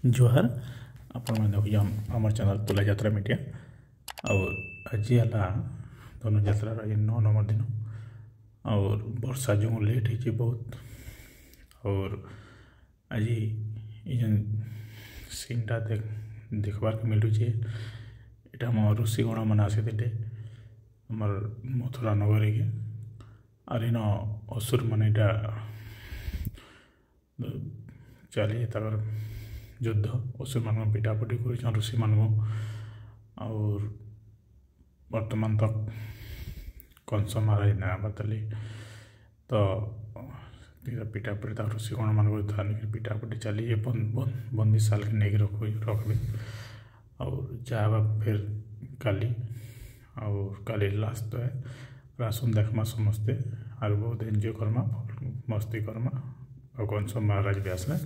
जोहार आपण मैंने देखुछ आम चैनल तुला यात्रा मीडिया आज है धनुयात्रा 9 नंबर दिन और वर्षा जो लेट हो बहुत और आज सीनटा देखबार के मिलूँ यहाँ ऋषिगण मैंने आसी आमर मथुरा नगर के आर इन असुर मान चली युद्ध असुर मान पिटापिटी कर ऋषि मान और वर्तमान तक कंस मारा ना बताली तो पिटापिटी ऋषिगण मान पिटापिटी चली बंदीशाल के नहीं रखबे और जहाँ फिर काली और काली लास्ट है रासन देखमा समस्ते और बहुत एंजॉय करमा मस्ती करमा और कंस महाराज भी आसले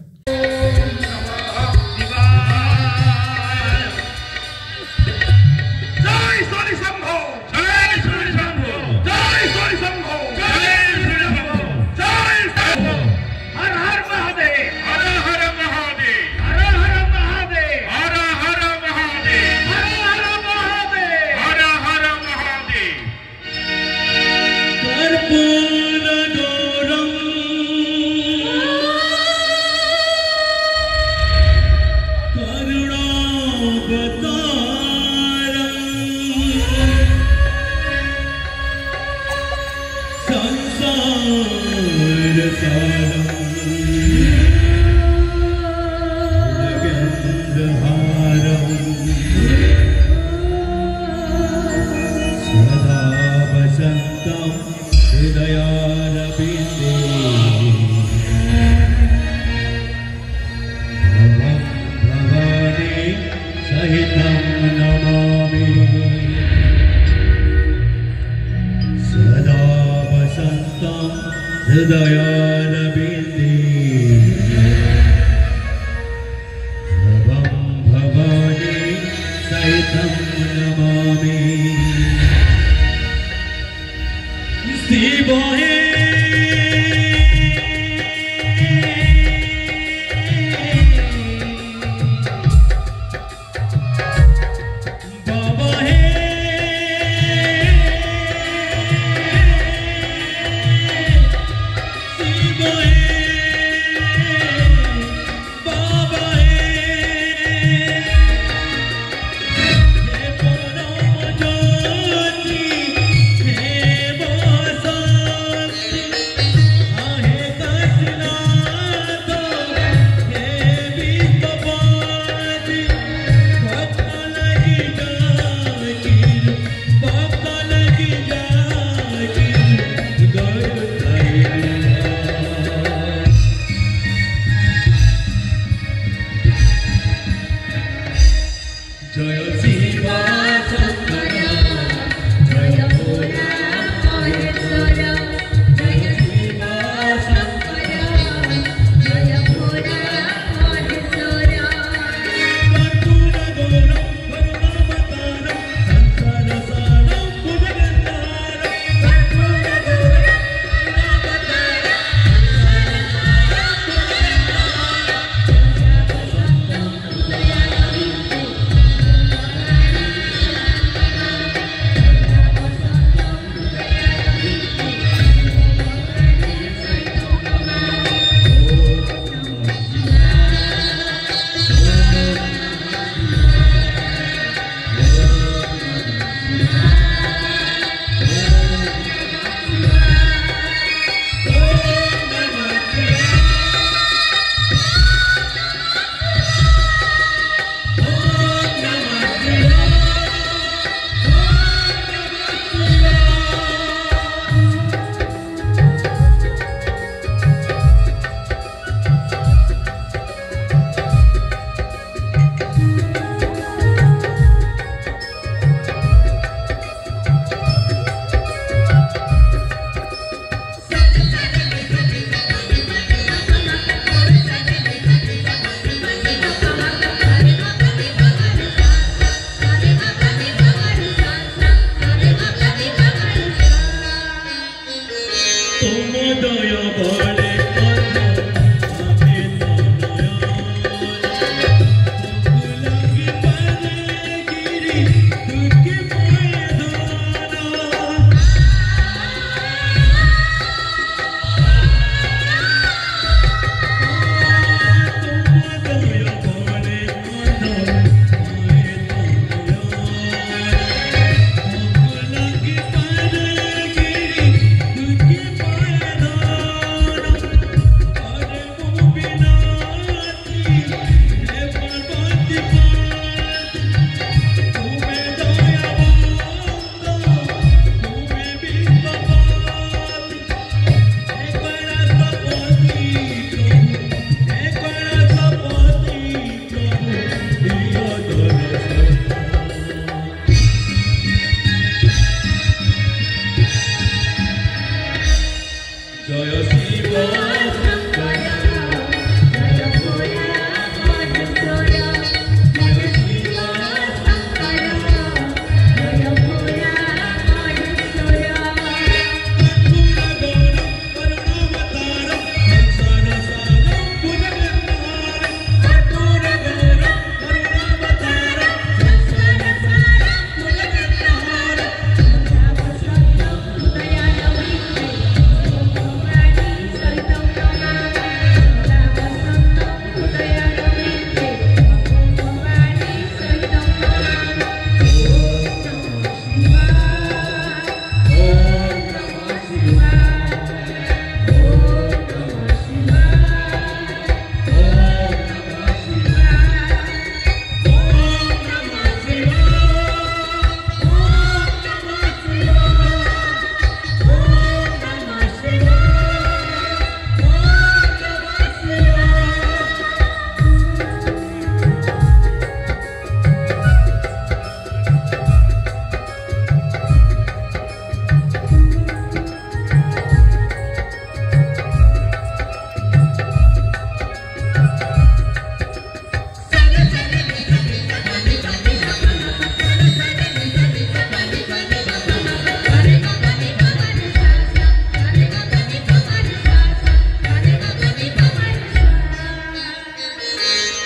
हृदयारविन्दे भवं भवानी सहितं नमामि शिवाय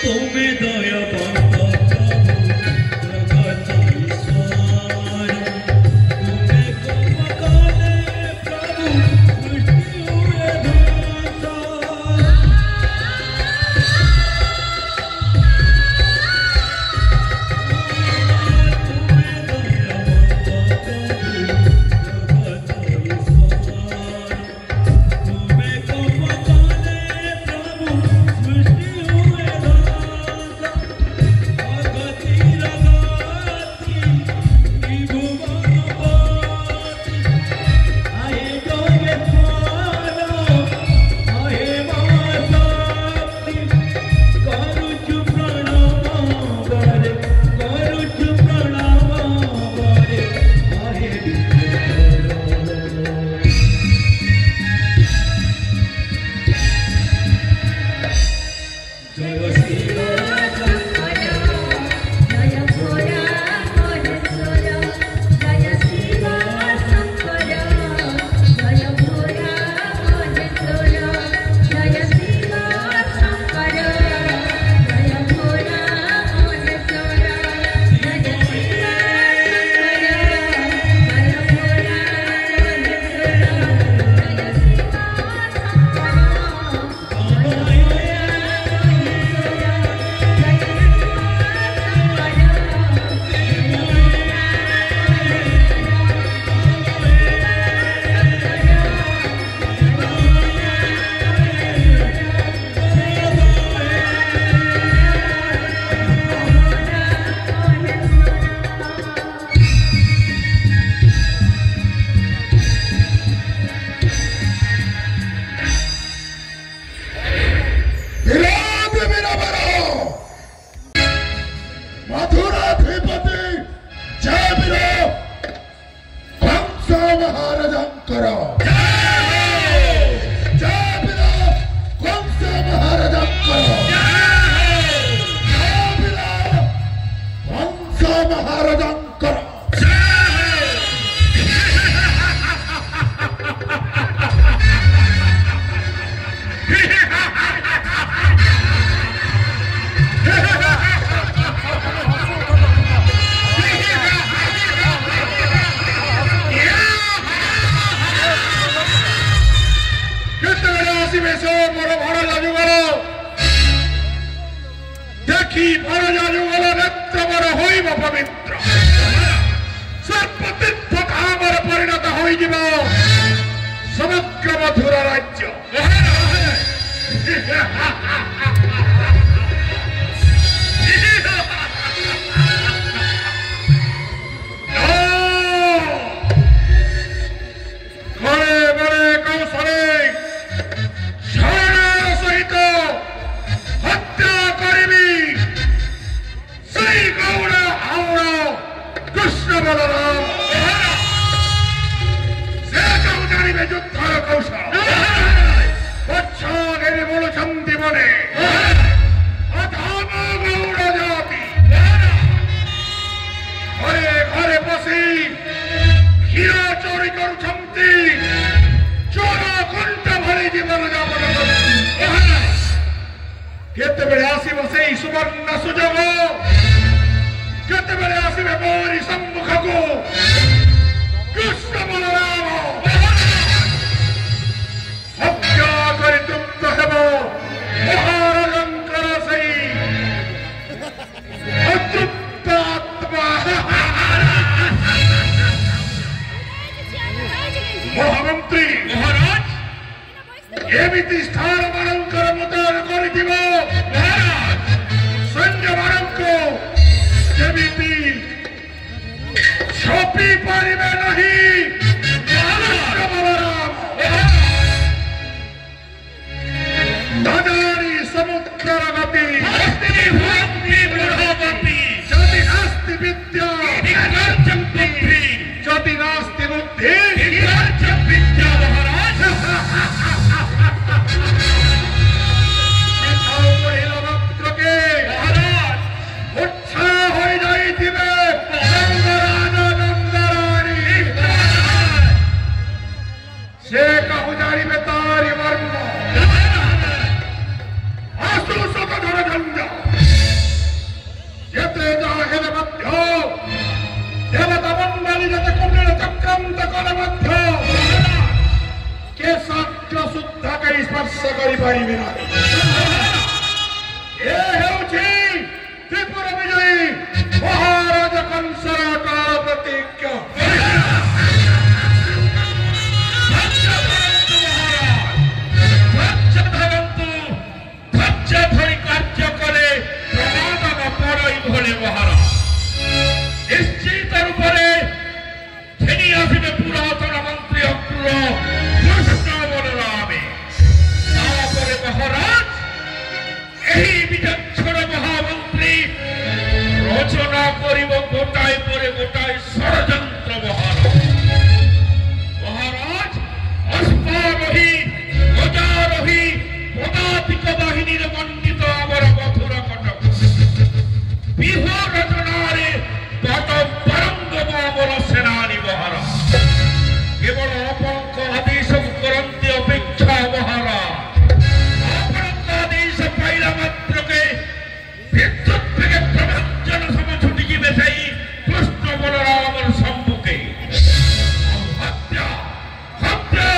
तुमे दयावंत प्रभु जगत ईश्वर तुमे कोप कले प्रभु सृष्टि हुए ध्वंस समग्र मथुरा राज्य केतबेले आसीबो सेई सुवर्ण सुजोग केतबेले आसीबे मोरी सम्मुखको कृष्ण बलराम हत्या करि तृप्त हेब महाराजंकर सेई अतृप्त आत्मा महामंत्री महाराज एमिति स्थान मानकर मुद्रण करिथिबो संजय मानको जेमिति छपी पारिबे नहीं ত্রিপুরা বিজয়ী মহারাজ কংসর অকাল প্রতিজ্ঞা। নিশ্চিত রূপে ফেনি আসবে পুরাতন মন্ত্রী অক্রূর কৃষ্ণ বলরামে। তারপরে মহারাজ এই বিচক্ষণ মহামন্ত্রী রচনা করিব গোটায় পরে গোটায় ষড়যন্ত্র। মহারাজ অশ্বারোহী গজারোহী পদাতিক বাহিনীর মণ্ডিত আমার মথুরা কটক বিহ রচনারে বটবরঙ্গম অমর সেনানী মহারাজ। কেবল অপঙ্ক আদেশ করন্তি অপেক্ষা মহারাজ। অপঙ্ক আদেশ পাইলা মাত্রকে বিদ্যুৎ থেকে প্রভাঞ্জন সম ছুটি যাবে সেই কৃষ্ণ বলরামর সম্মুখে। হত্যা হত্যা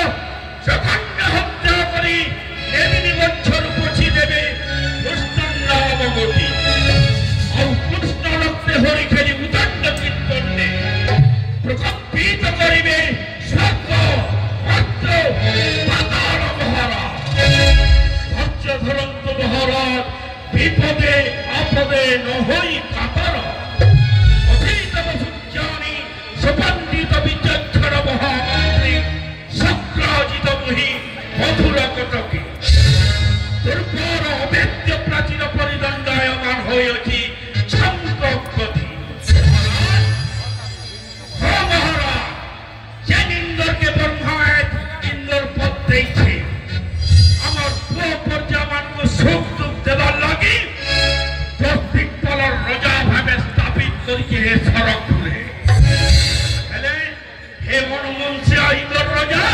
সখণ্ড হত্যা করি এমনি বছর পছি দেবে কৃষ্ণ নাম গতি। কৃষ্ণ রক্তে হরি খেলি উদণ্ড কীর্তনে প্রকম্পিত করিবে স্বর্গ ভদ্র পাতাল মহারাজ। ধৈর্য ধরন্ত মহারাজ বিপদে আপদে নহই কাতর। অধীত বসুজ্ঞানী সুপণ্ডিত বিচক্ষণ মহামন্ত্রী সক্রাজিত মুহি মথুরা কটকে দুর্বর অভেদ্য প্রাচীন পরিদণ্ডায়মান হয়েছি সম্পত্তি। মহারাজ যেন ইন্দ্রকে ব্রহ্মা ইন্দ্র পদ দিয়েছে আমার পুরো পর্যামানকে সুখ দুঃখ দেবার লাগে দিকপালার রজা ভাবে স্থাপিত করেছে হে সড়কপুরে। হে মনমনসে ইন্দ্র রজা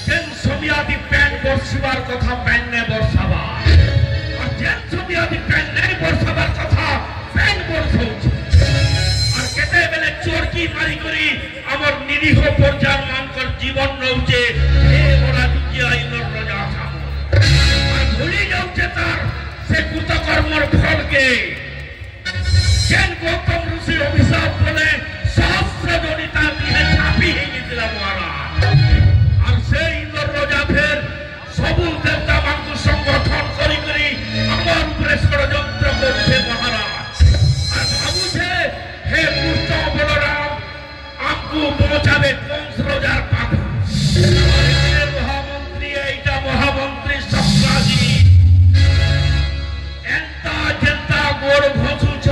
যেন সমিয়াদি প্যান বর্ষিবার কথা প্যান নে বর্ষাবার, আর যেন সমিয়াদি প্যান নেই বর্ষাবার কথা প্যান বর্ষাউছে। আর কেতে বেলে চোরকি মারি করি আমার নিরীহ পর্যার মানকর জীবন নৌছে হে ওরা দুকিয়া ইন্দ্র রজা সাম। আর ভুলি যাচ্ছে তার সে কৃতকর্মর ফলকে। যেন গৌতম ঋষির অভিশাপ বলে সহস্র জনিতা দিয়ে ছাপি হয়ে গেছিল মহারাজ। আর সেই ইন্দ্র রজা ফের সবু দেবতা মানকু সংগঠন করি করি আমার উপরে ষড়যন্ত্র করছে মহারাজ। আর ভাবুছে হে কৃষ্ণ বলরাম আমকু পৌঁছাবে কংস রজার পাখ। মহামন্ত্রী এইটা মহামন্ত্রী সক্রাজি এন্তা জেন্তা গোড় ঘষুছ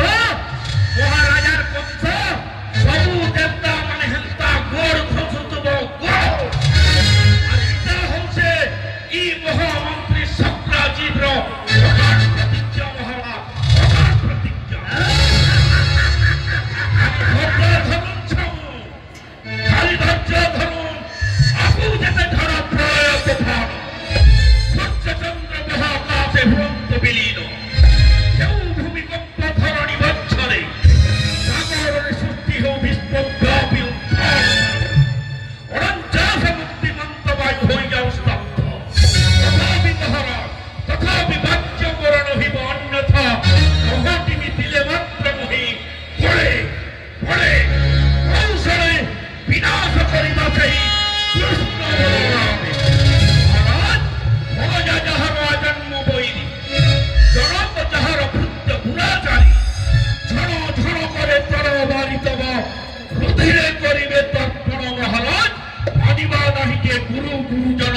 মহারাজার কংস সবু দেবতা মানে হেন্তা গোড় ঘষুতব গোড়। আর এটা হচ্ছে ই মহামন্ত্রী সক্রাজির অগাধ প্রতিজ্ঞা মহারাজ, অগাধ প্রতিজ্ঞা। ধৈর্য ধরুন ছামু, খালি ধৈর্য ধরুন। আপু যেতে ধরা প্রলয় তুফান সূর্যচন্দ্র মহাকাশে ভ্রন্ত বিলীন। কেউ ভূমিকম্প ধরণী বৎসরে সাগরের সৃষ্টি হোক বিশ্বব্যাপী উত্থান। অনঞ্চাস মুক্তিমন্ত বায়ু হয়ে যাও স্তব্ধ। তথাপি মহারাজ তথাপি বাচ্য করণ হইব অন্যথা মহাটিমি দিলে মাত্র মহি পড়ে পড়ে কৌশলে বিনাশ করিবা সেই কৃষ্ণ বলরামে। মহারাজ ভগজা যাহার জন্ম বৈরী জনক যাহার ভৃত্য গুণাচারী ঝণ ঝণ করে তরবারি তব রুধিরে করিবে তর্পণ। মহারাজ ভাবিবা নাহি যে গুরু গুরুজন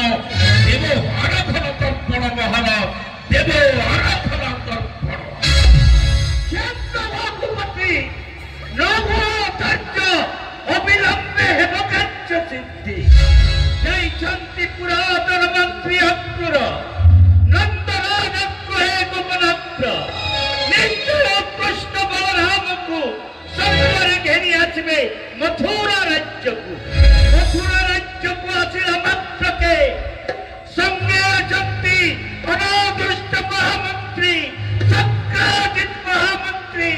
দেব আরাধনা তর্পণ। মহারাজ দেব আরাধনা তর্পণ। রঘুপতি রঘুচার্য অবিলম্বে হেব কার্য সিদ্ধি। যাইছন্তি পুরাতন মন্ত্রী অক্রূর নন্দরাজত্ব হে গোপনাত্র। নিশ্চয় কৃষ্ণ বলরামকু সঙ্গরে ঘেনি আসবে মথুরা রাজ্যকু। মথুরা রাজ্যকু আসিলা মাত্রকে সঙ্গে অছন্তি অনাদৃষ্ট মহামন্ত্রী সক্রাজিত মহামন্ত্রী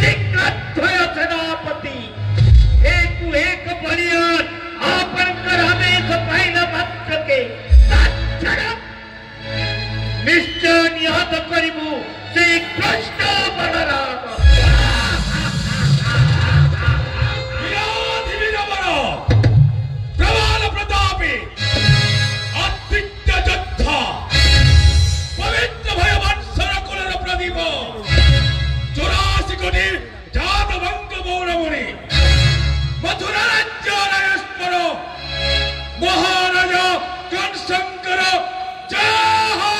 শীঘ্রাধ্বয় সেনাপতি। একু এক বলিয়ান आपनकर हमें पाइला मात्र के निश्चय निहत करिबु से कृष्ण 84 কোটি জাতবঙ্গ মৌরমণি মথুরা রাজ্য রাজস্বর মহারাজা কনশঙ্কর জয় হো।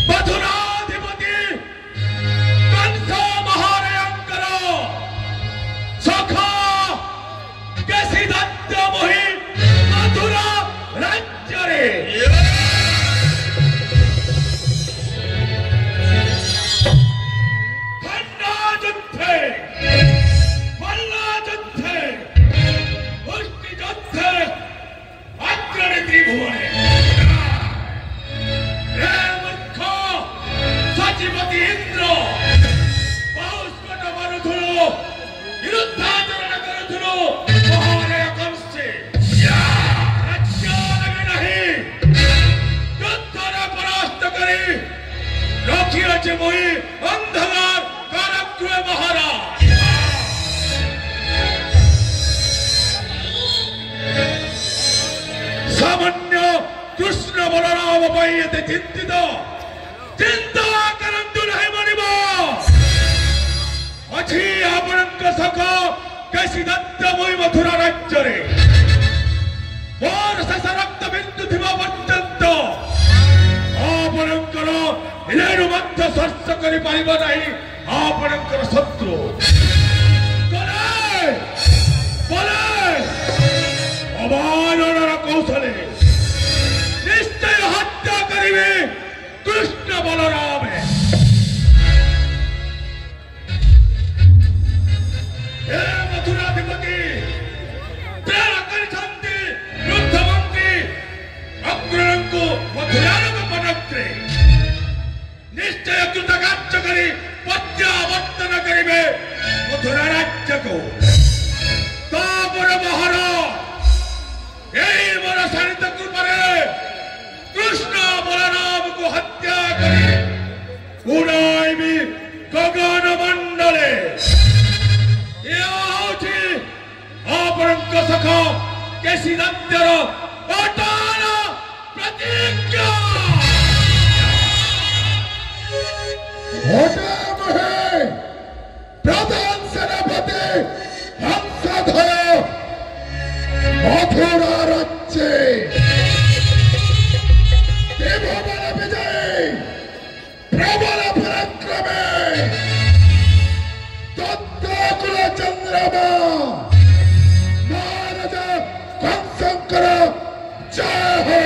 মথুরাধিপতি কংস মহারাজঙ্কর সখা কেশিদত্ত মহি মথুরা রাজ্যরে খণ্ডযুদ্ধে মল্লযুদ্ধে মুষ্টিযুদ্ধে অগ্রণী ত্রিভুবনে সচিবতী ইন্দ্র বাহুস্ফোট মারুথুলো বিরুদ্ধাচরণ করুথুলো মহারাজ কংসে রাজ্য লাগে নাহি যুদ্ধরে পরাস্ত করি রখিয়াছে মই অন্ধকার কারাগৃহে মহারাজ। সামান্য কৃষ্ণ বলরাম পাইতে চিন্তিত চিন্তা করন্তু নাহি মনিব ଅଛି ଆପଣଙ୍କ ସଖ କେଶିଦତ୍ତ moi ମଥୁରା ରାଜ୍ୟରେ ମୋର ଶେଷ ରକ୍ତ ବିନ୍ଦୁ ଥିବା ପର୍ଯ୍ୟନ୍ତ ଆପଣଙ୍କର ଇଲେରୁ ମଧ୍ୟ ସ୍ପର୍ଶ କରିପାରିବ ନାହିଁ ଆପଣଙ୍କର ଶତ୍ରୁ। ଅବାନର କୌଶଳେ ନିଶ୍ଚୟ ହତ୍ୟା କରିବେ କୃଷ୍ଣ ବଳରାମ। हे मथुराधिपति प्रेरण କରିଛନ୍ତି ବୃଦ୍ଧମନ୍ତ୍ରୀ ଅଗ୍ରଣଙ୍କୁ ମଥୁରାଗମନକ୍ରେ ନିଶ୍ଚୟ କୃତକାର୍ଯ୍ୟ କରି ପ୍ରତ୍ୟାବର୍ତ୍ତନ କରିବେ ମଥୁରା ରାଜ୍ୟକୁ। ତାପରେ ମହାରାଜ ଏହି ମୋର ଶାଣିତ କୃପାରେ କୃଷ୍ଣ ବଳରାମକୁ ହତ୍ୟା କରି ଉଡ଼ାଇବି ଗଗନ ମଣ୍ଡଳେ। ଆପଣଙ୍କ ସଖ କେଶିଦତ୍ତର ଅଟଳ ପ୍ରତିଜ୍ଞା। प्रधान सेनापति हंसधर मथुरा राज्ये त्रिभुवन विजय प्रबल पराक्रमे तत्कुल चंद्रमा महाराजा कंसंकर जय हो।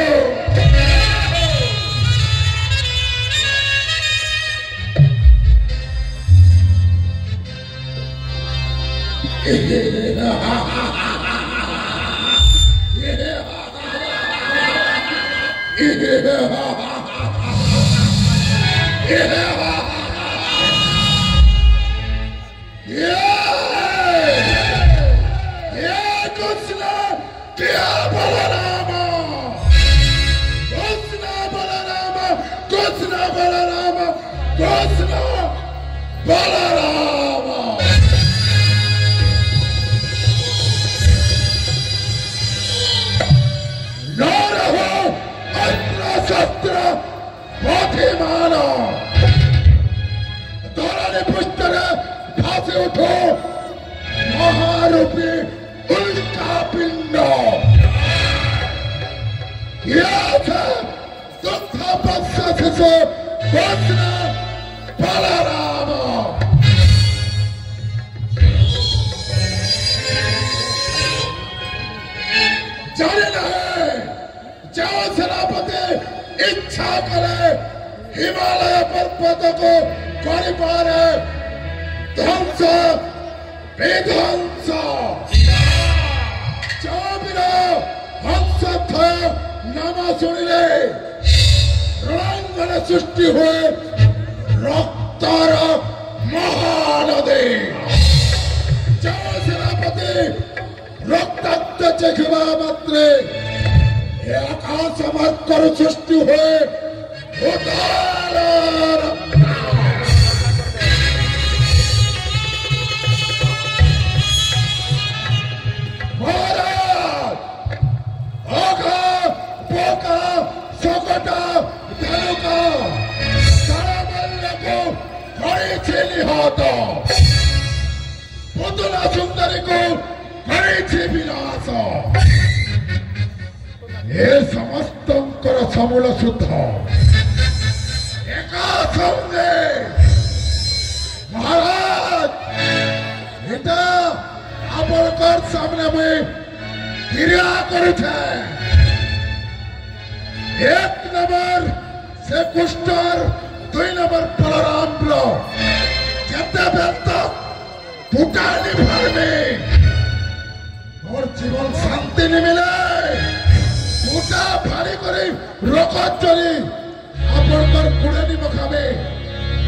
उठो महारूपी उल्का पिंड से बचना बलराम। जाने रहे जब सेनापति इच्छा करे हिमालय पर्वत को कर पारे ध्वंस विध्वंस हंस नाम शुणिले रणांगन सृष्टि हुए रक्तर महानदी जय सेनापति रक्त রক্ত চেখিবা মাত্রে আকাশ মাত্র সৃষ্টি হয়ে पुतला सुंदरी को करेछि विनाश ए समस्तंकर समूल शुद्ध एका संगे महाराज এটা आपनकर सामने में क्रिया करेছে एक नंबर से कुष्टर 2 नंबर बलराम ब्रो जते बेलता टूटाली भर में और जीवन शांति नहीं मिले टूटा भारी करे रोका चली आपनकर कुड़ेनी मखामे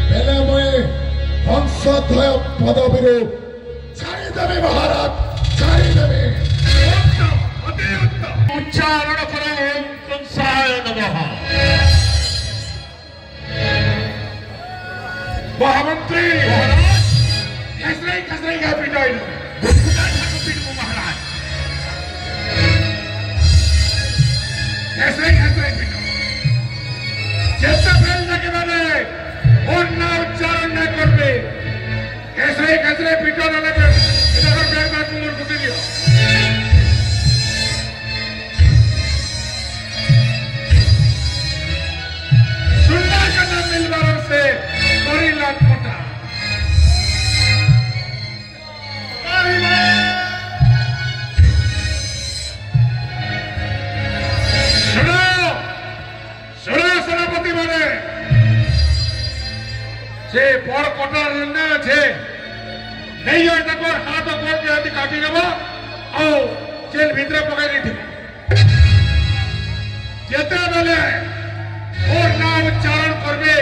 पहले मैं हंसध्वय पदवीरे छाड़ी देवे महाराज छाड़ी देवे उच्चारण करो ओम कंसाय नमः महामंत्री खसरे का पिटाई महाराज खसरे पिटो जैसे फैलने के बारे और ना उच्चारण न करते खसरे पिटो ना लगे इधर बैठ बैठ तुम और कुछ दियो सुनना करना मिलवारों से कोरी लाट मोटा सेनापति माने से बड़ कटार अच्छे नहीं हो हाथ कोट के काटी नब आ जेल भितर पकड़ जेते बेले और ना उच्चारण करबे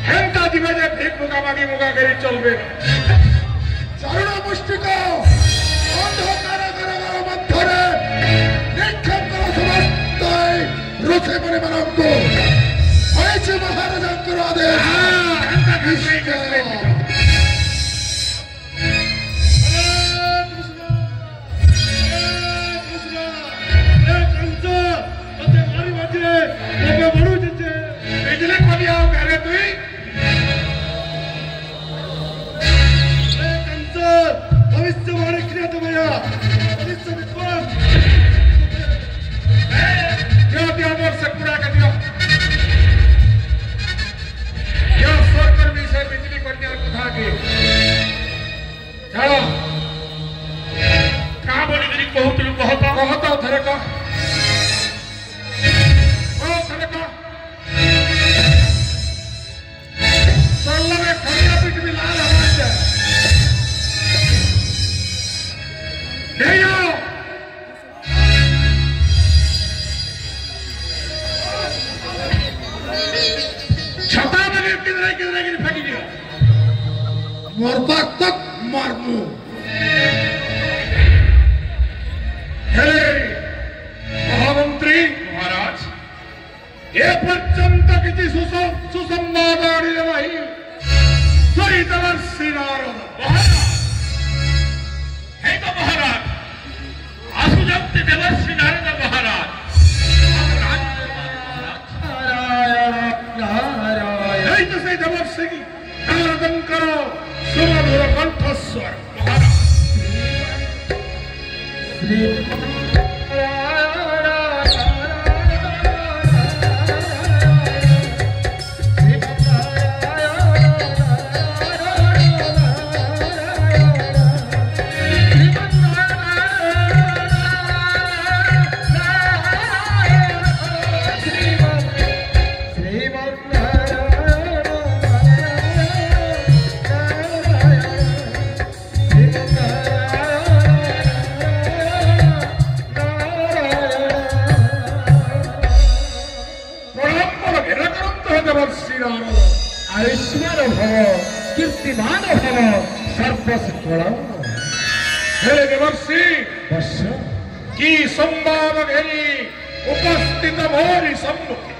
हेंता दिबे जे भीख मुगा करी चलबे चरण मुष्टिक अंधकार मध्यरे निक्षेप करो समस्त रुचे मने मनंको ऐसे महाराजांकर आदेश हेंता खसरे बिजली को दिया करे तुई भविष्य वाणी क्रिया तो भैया भविष्य विद्वान दियो मोर से पूरा कर दियो यो स्वरकर्मी से बिजली कन्या कथा के चलो का बोली गिरी कहता थरे का ओ थरे का सल्ला में खड़िया पिट भी लाल आवाज है नहीं छता में किधर फेंकी दिया मरता तक मारमू महामंत्री महाराज ये पर्यंत किसी सुसंवाद नहीं सहित नारद है तो महाराज आसुजप्ति देवर्षि नारद महाराज नहीं तो से देवर्षि की नारदन करो सुमधुर कंठस्वर महाराज आयुष्मान भव कीर्तिमान भव सर्वसफल हे देवर्षि কি সম্ভব ঘেরি উপস্থিত মোরি সম্মুখে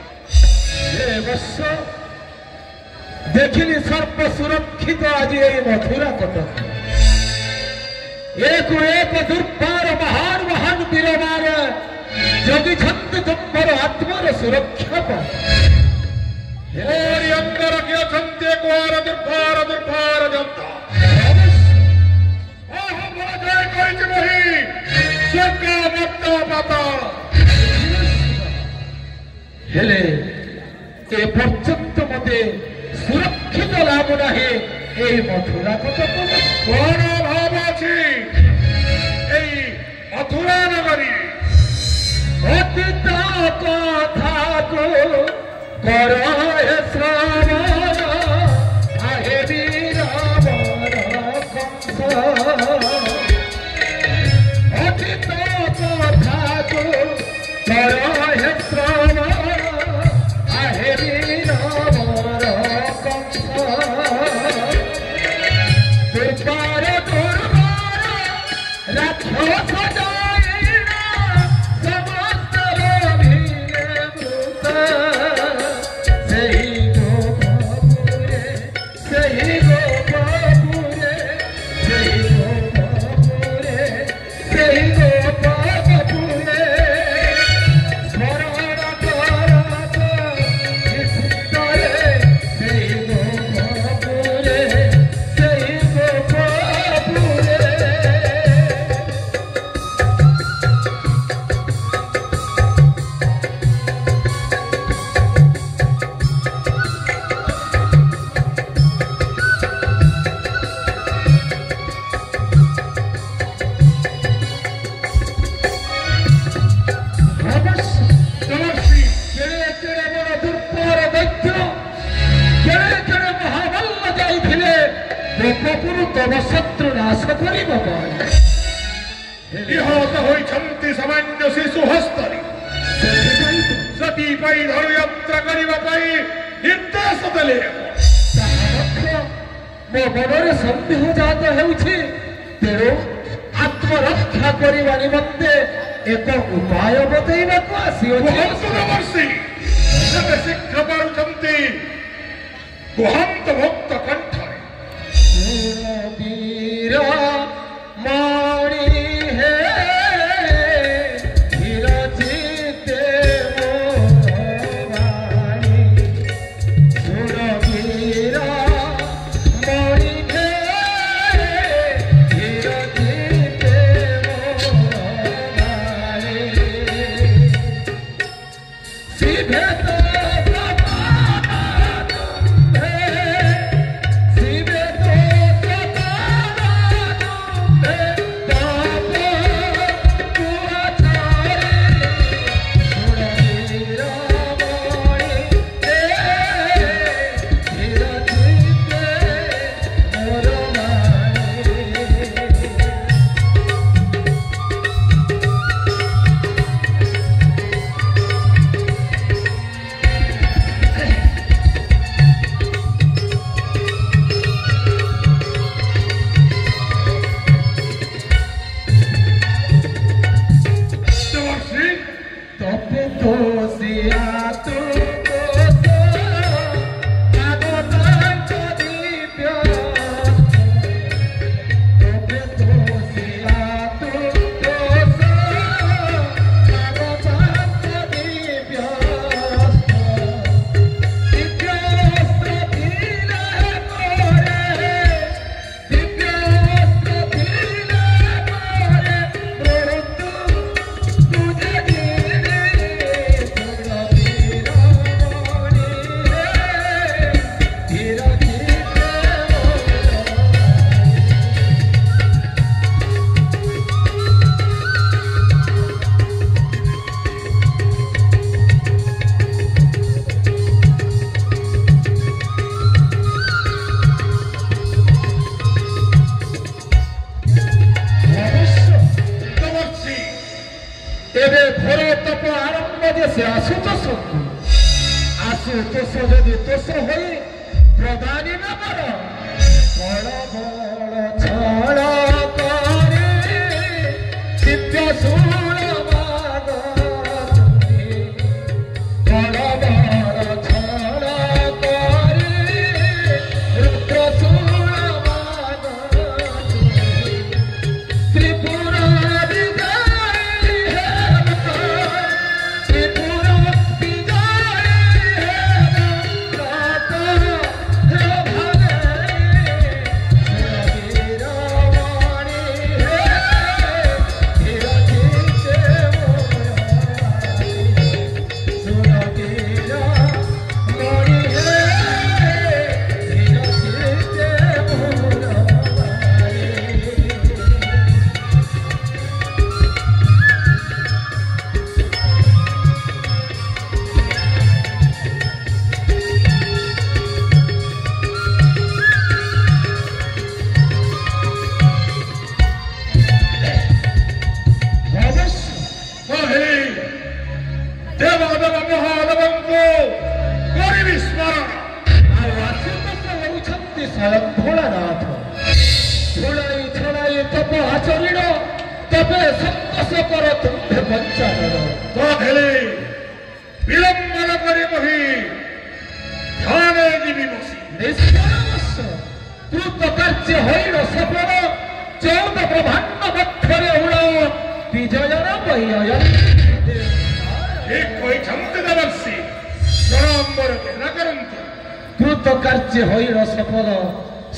দেখিলি সর্ব সুরক্ষিত আজি এই মথুরা কটক এক এক দুর্বার মহান মহান বীরবার জগিছন্দ তোমার আত্মার সুরক্ষা পায় মোরি অন্তর কি অছন্তে কোয়ার দুর্বার দুর্বার জনতা জয় করেছে মহি স্বর্গ মত্ত পাতা হেলে এ পর্যন্ত মতে সুরক্ষিত লাভ নাহে এই মথুরা কটক বড় ভাব আছে এই মথুরা নগরী অতীত কথা কো কর শ্রবণ আহে বীর বর কংস অতীত কথা কো কর শ্রবণ আহে বীর বর কংস দুর্বার দুর্বার রাক্ষস জয়িনা সমস্ত রবিলে মৃত সেই গোপপুরে সেই গোপপুরে সেই গোপপুরে সেই গোপপুরে স্মরণ করত চিত্তরে সেই গোপপুরে সেই গোপপুরে দেবর্ষি কেড়ে কেড়ে বড় দুর্বার দৈত্য কেড়ে কেড়ে মহাবল্ল যাইଥିଲେ গোপপুর তব শত্রু নাশ করিব নিহত হইଛନ୍ତି ସାମାନ୍ୟ ଶିଶୁ ହସ୍ତରେ ସେଥିପାଇଁ ଧନୁଯାତ୍ରା କରିବା ପାଇଁ ନିର୍ଦ୍ଦେଶ ଦେଲେ ମୋ ମନରେ ସନ୍ଦେହ ଜାତ ହେଉଛି ତେଣୁ ଆତ୍ମରକ୍ଷା କରିବା ନିମନ୍ତେ ଏକ ଉପାୟ ବତେଇବାକୁ ଆସିଅଛି ଦେବର୍ଷି ଏବେ ଶୀଘ୍ର ପାରୁଛନ୍ତି ଗୁହାନ୍ତ ଭକ୍ତ କଣ୍ଠରେ বীর মণি হে চিতে বাণী সুর বীর মণি হে চিতে বাণী শিবে তো শিবে তো ଦେବର୍ଷି তবে তো সিয়া তো আগতান্ত দিব্য তবে তো সিয়া তো আগতান্ত দিব্য দিব্যাস্ত্র দিলে করে দিব্যাস্ত্র দিলে করে মৃত্যু तुझे दीने थोड़ा धीरा मोड़ी है धीरा धीरे ଦେବର୍ଷି ଏବେ ଘୋର ତପ ଆରମ୍ଭ ଯେ ସେ ଆଶୁତୋଷ ଆଶୁତୋଷ ଯଦି ତୋଷ ହୋଇ ପ୍ରଦାନୀ ନବର ବଳ ବଳ ଛଳ କରି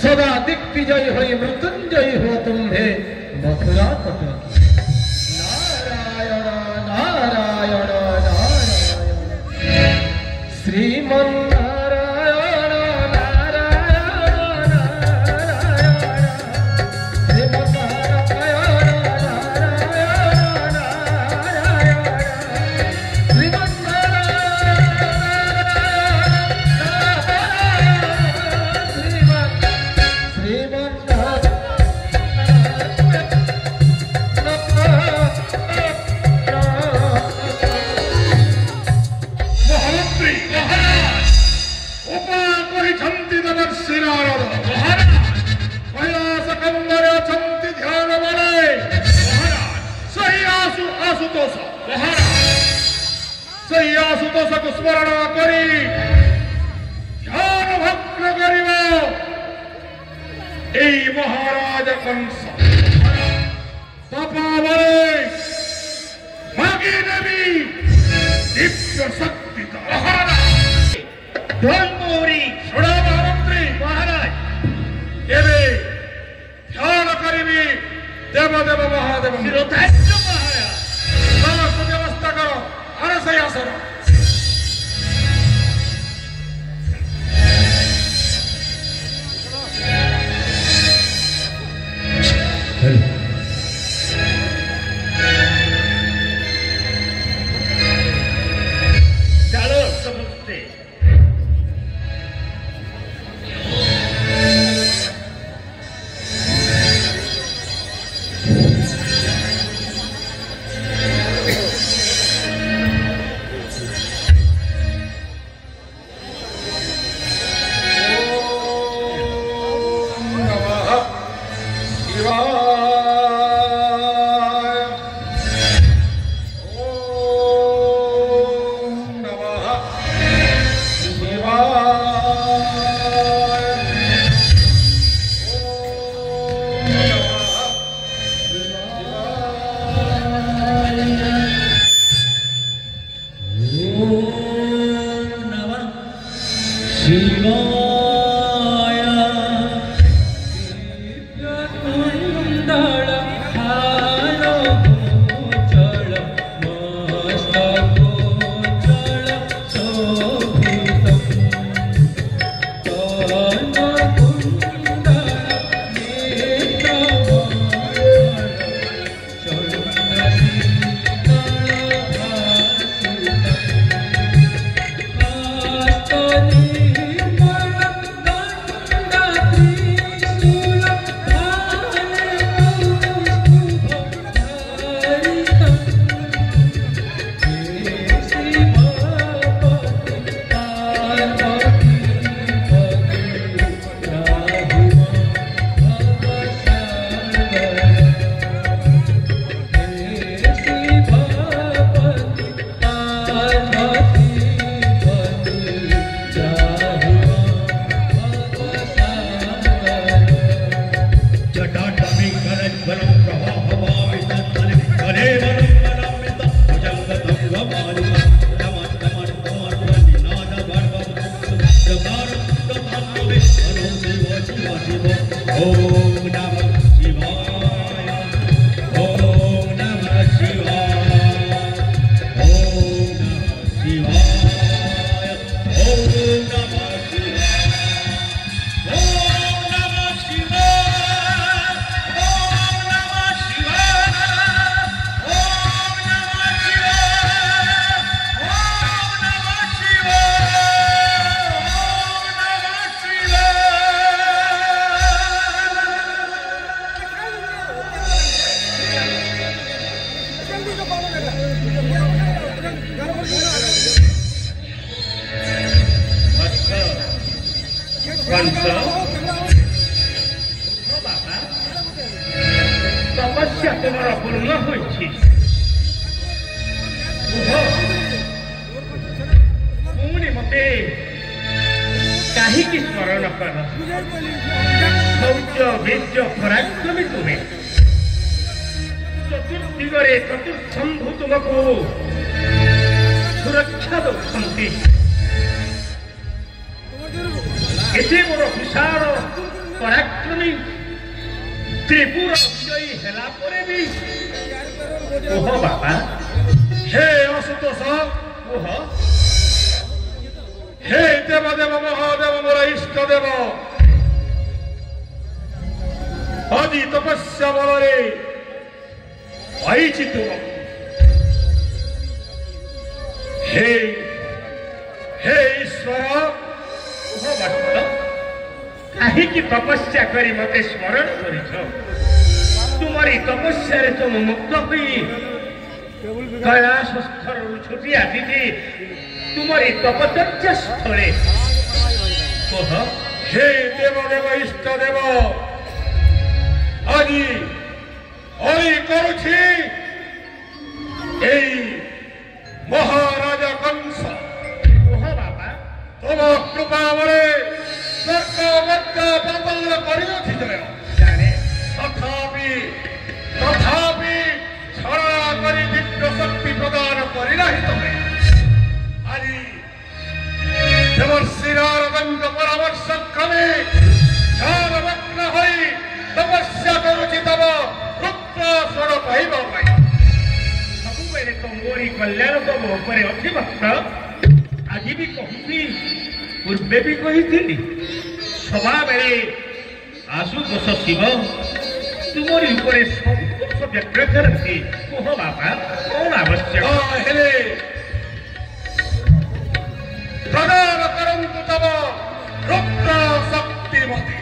सदा दिग्विजयी हुई मृत्युंजयी हो तुम्हे मथुरा कटकी नारायण नारायण नारायण श्रीमन्नारायण नारायण नारायण श्रीमन्नारायण नारायण को स्मरण करी ध्यान भग्न करिब এই মহারাজ কংস তপবলে মাগি দেবী দিব্য শক্তি মহারাজ ধর্মপুরী ষড়মন্ত্রী মহারাজ এবে ধ্যান করিবি দেবদেব মহাদেব শিরোধার্য মহারাজ সমস্ত ব্যবস্থা করো আরসে আসন तपस्या तुम्हारा पूर्ण होइछि पुणी मते काहीकि स्मरण कर शौच बीर्य पराक्रमी तुम्हें चतुर्दिगरे चतुर्थम्भु तुमको सुरक्षा दौरान एते बड़ विशाल पराक्रमी त्रिपुर विजयी हेला परे भी ओह बापा हे असुतोष ओह हे देवदेव महादेव मोर इष्ट देव आदि तपस्या बलरे आईछि तुम हे हे ईश्वर ओह भक्त काहीकि तपस्या करी मते स्मरण करिछ तुम्हारी तपस्या रे तुम मुक्त हुई कैलाश स्थल छुटी आती तुम्हारी तपचर्या स्थले कह हे देवदेव इष्ट देव आदि अली करुछि এই महाराजा कंस ओह बाबा तुम कृपा बले स्वर्ग पाताल करिछि जाने तथापि छड़ा करी दिव्य शक्ति प्रदान करी नहीं तुम्हें आदि देवर्षि नारदଙ୍କ परामर्श क्रमे ध्यानमग्न होई तपस्या करुछि तब रुद्रासुर पाइबा पाई सबुबेले तो मोरी कल्याण तो मो उपरे अछि भक्त आज भी कहूँ पूर्वे भी कही सभा बेले आशुतोष शिव तुमरी उपरे संतोष व्यक्त करती कह बाबा कौन आवश्यक हेले प्रदान करन्तु तब रुद्र शक्ति मते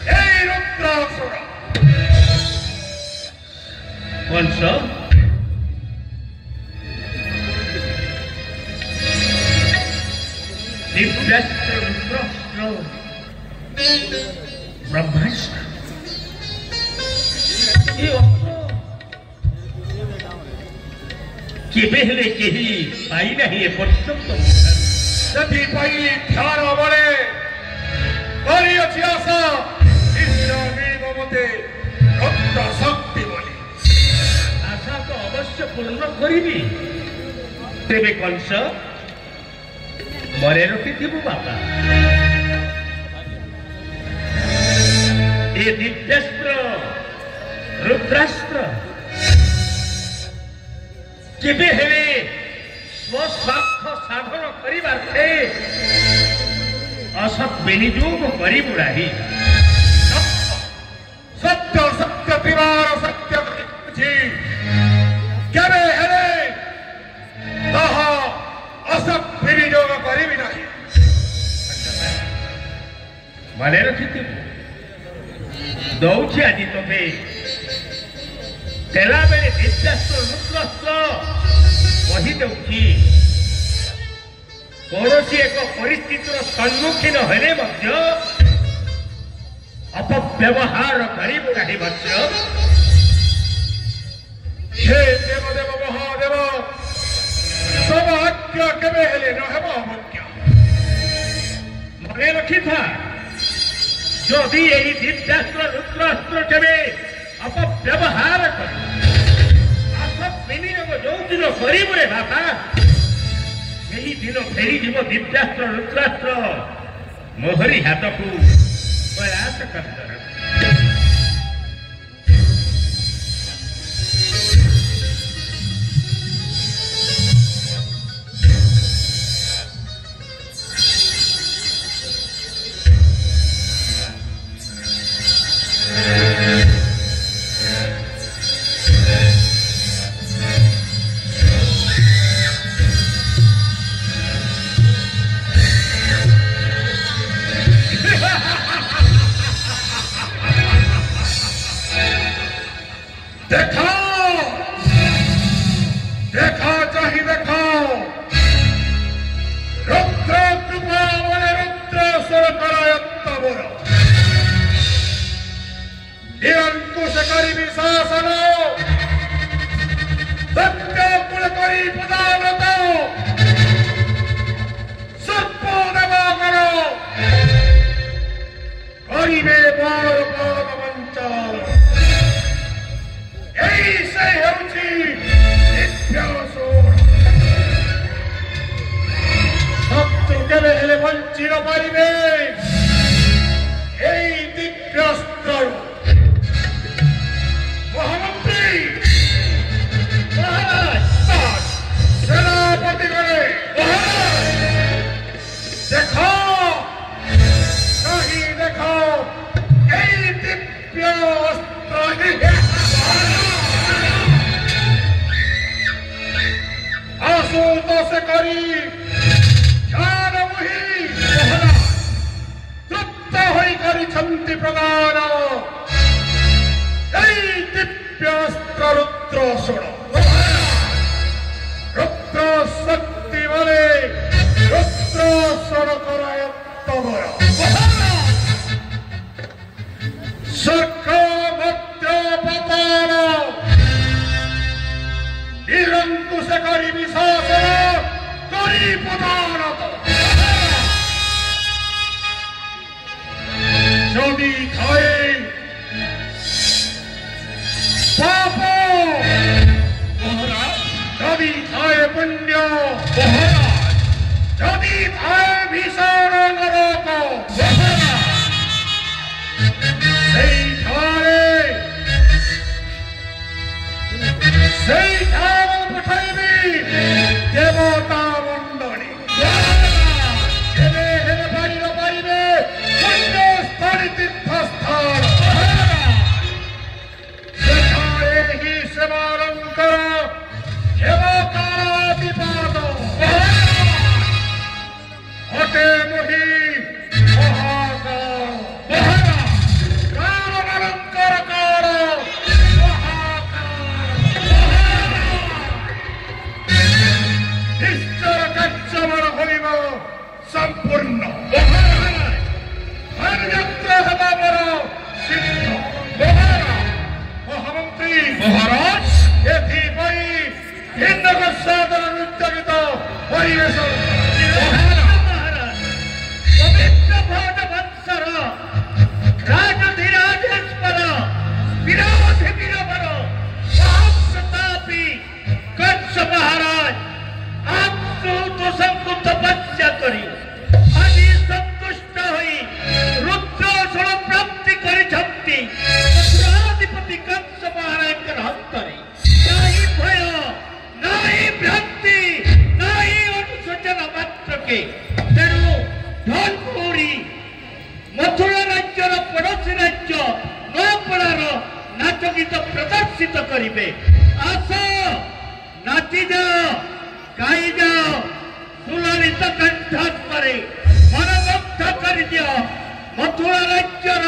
हे रुद्रासुर कंस दिव्यास्त्र रुद्रास्त्र ब्रह्मास्त्र ये केबे हेले केही पाई नाही ए पर्यंत यदि पाई ध्यान बले करी अछि आशा ईश्वर मिलिब मते रुद्र शक्ति बोली आशा तो अवश्य पूर्ण करिबी तेबे कंस मरे रखिथिबु बाबा ए दिव्यास्त्र रुद्रास्त्र केबे हेले स्वस्वार्थ साधन करिबार्थे असत विनियोग करिबु नाही सत्य सत्य त्रिवार सत्य जी केबे हेले ताहा असत विनियोग करिबि नाही मने रखिथिबु दौछि आदि तोते तेला बेले दिव्यास्त्र रुद्रास्त्र कही दौछि कौनसी एक परिस्थितिर सम्मुखीन हेले मध्य अपव्यवहार करिबु नाही मध्य हे देवदेव महादेव तब आज्ञा केबे हेले न हेबा अवज्ञा मने रखि था जदि यही दिव्यास्त्र रुद्रास्त्र केबे अपव्यवहार कर असत विनियोग जो दिन करिबु रे बाबा यही दिन फेरी जीव दिव्यास्त्र रुद्रास्त्र मोहरी हाथ को प्रयास कर କହିଛି ଦିବ୍ୟସୋର ଶତ୍ରୁ କେବେ ହେଲେ ବଞ୍ଚି ନ ପାରିବେ এই দিব্যাস্ত্র মহামন্ত্রী মহারাজ সেনাপতি করে দেখো नहीं देखो এই দিব্যাস্ত্র आशुतोष करी ज्ञानमुहि तृप्त होई करी छंति प्रदान এই দিব্যাস্ত্র রুদ্রসুর রুদ্র শক্তি বলে রুদ্রসুর করায় তবর স্বর্গ মধ্য পাতাল নিরঙ্কুশ করি বিশাসন করি প্রধানত যদি খায় পাপ যদি খায় পুণ্য যদি খায় ভীষণ নরক সেই ধার পঠাইবি দেবতা মণ্ডলী হেলে হেলে বাইর পাইবে পুণ্যস্থলী তীর্থস্থান সেখানে হি সেবালঙ্কর দেবতাদিপাদ হটে মহি মহাকাল কারণালঙ্কর কার संपूर्ण महामंत्री महाराज साधन उच्चरित परिवेश पवित्र भोट वत्सर राजधिराजेश्वर विरोध वीरवर महाप्रतापी कंस महाराज आप तो तपस्या करी आदि संतुष्ट हुई रुद्रासुर प्राप्ति करिछंती मथुराधिपति कंस महाराज हस्तरे नाही भय नाही भ्रांति नाही अनुशोचन मात्र के तेणु धनपुरी मथुरा राज्यर पड़ोसी राज्य नौपड़ार नाच गीत प्रदर्शित करिवे आस नाची जाओ गाई जाओ सुललित कंठात्मरे मनमुग्ध कर दियो मथुरा राज्यर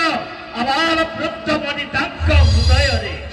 आबाल वृद्ध मणि हृदय